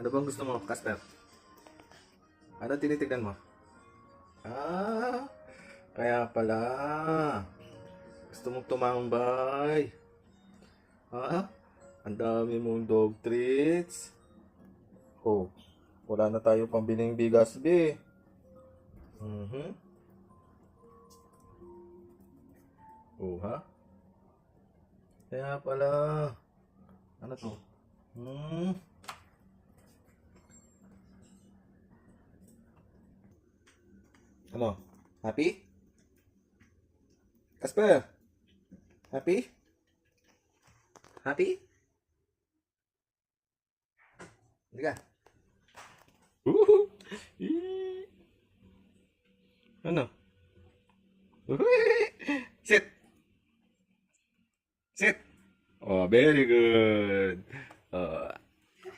Ano bang gusto mo, Casper? Ano tinitignan mo? Ah, kaya pala. Gusto mong tumambay. Ha? Ang dami mong dog treats. Oh, wala na tayo pambiling bigas, be. Mhm. Oh, ha? Kaya pala. Ano to? Hmm. Ano? Happy? Casper? Happy? Happy? Hindi ka? Woohoo! Eee! Ano? Sit! Sit! Oh, very good. Oh,